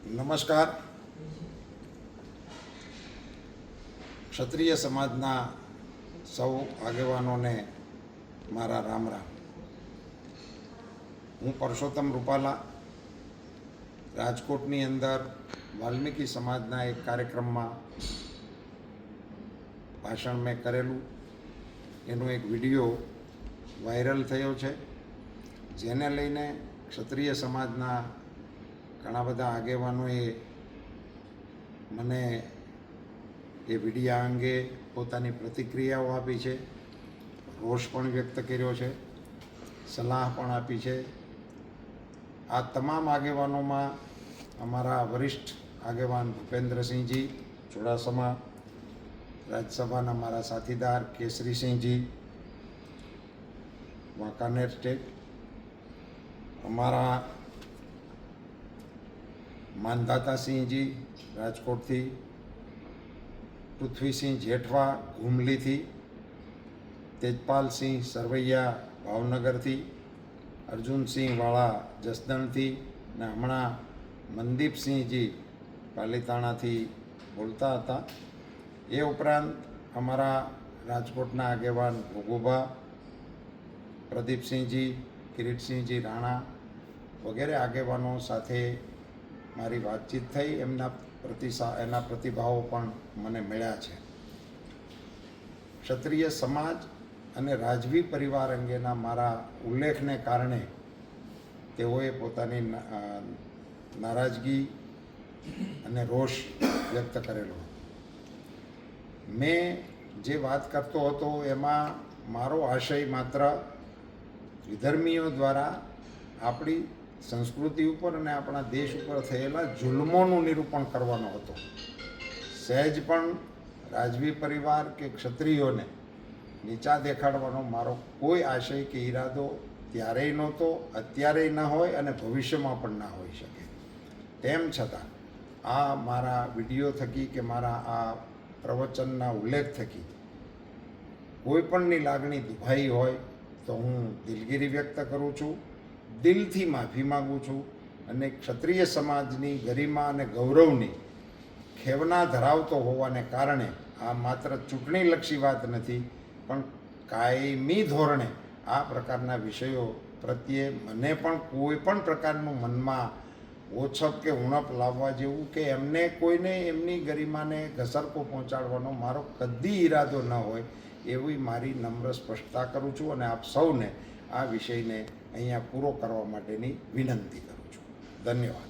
નમસ્કાર. ક્ષત્રિય સમાજના સૌ આગેવાનોને મારા રામ રામ. હું પરસોત્તમ રૂપાલા રાજકોટની અંદર વાલ્મીકી સમાજના એક કાર્યક્રમમાં ભાષણ મેં કરેલું. એનો એક વિડીયો વાયરલ થયો છે, જેને લઈને ક્ષત્રિય સમાજના ઘણા બધા આગેવાનોએ મને એ વિડીયા અંગે પોતાની પ્રતિક્રિયાઓ આપી છે, રોષ પણ વ્યક્ત કર્યો છે, સલાહ પણ આપી છે. આ તમામ આગેવાનોમાં અમારા વરિષ્ઠ આગેવાન ભૂપેન્દ્રસિંહજી ચુડાસમા, રાજ્યસભાના મારા સાથીદાર કેસરીસિંહજી વાંકાનેર સ્ટેટ, અમારા માનધાતાસિંહજી રાજકોટથી, પૃથ્વીસિંહ જેઠવા ઘુમલીથી, તેજપાલસિંહ સરવૈયા ભાવનગરથી, અર્જુનસિંહ વાળા જસદણથી, ને હમણાં મનદીપસિંહજી પાલીતાણાથી બોલતા હતા. એ ઉપરાંત અમારા રાજકોટના આગેવાન ભોગુભા, પ્રદીપસિંહજી, કિરીટસિંહજી રાણા વગેરે આગેવાનો સાથે મારી વાતચીત થઈ. એના પ્રતિભાવો પણ મને મળ્યા છે. ક્ષત્રિય સમાજ અને રાજવી પરિવાર અંગેના મારા ઉલ્લેખને કારણે તેઓએ પોતાની નારાજગી અને રોષ વ્યક્ત કરેલો. મેં જે વાત કરતો હતો એમાં મારો આશય માત્ર વિધર્મીઓ દ્વારા આપણી સંસ્કૃતિ ઉપર અને આપણા દેશ ઉપર થયેલા જુલ્મોનું નિરૂપણ કરવાનો હતો. સહેજ પણ રાજવી પરિવાર કે ક્ષત્રિયોને નીચા દેખાડવાનો મારો કોઈ આશય કે ઈરાદો ત્યારેય નહોતો, અત્યારેય ન હોય અને ભવિષ્યમાં પણ ના હોઈ શકે. તેમ છતાં આ મારા વિડીયો થકી કે મારા આ પ્રવચનના ઉલ્લેખ થકી કોઈ પણની લાગણી દુભાઈ હોય તો હું દિલગીરી વ્યક્ત કરું છું, દિલથી માફી માગું છું. અને ક્ષત્રિય સમાજની ગરિમા અને ગૌરવની ખેવના ધરાવતો હોવાને કારણે આ માત્ર ચૂંટણીલક્ષી વાત નથી, પણ કાયમી ધોરણે આ પ્રકારના વિષયો પ્રત્યે મને પણ કોઈ પણ પ્રકારનું મનમાં ઓછપ કે ઉણપ લાવવા જેવું કે એમને કોઈને એમની ગરિમાને ઘસરકો પહોંચાડવાનો મારો કદી ઈરાદો ન હોય એવી મારી નમ્ર સ્પષ્ટતા કરું છું. અને આપ સૌને આ વિષયને અહીંયા પૂરો કરવા માટેની વિનંતી કરું છું. ધન્યવાદ.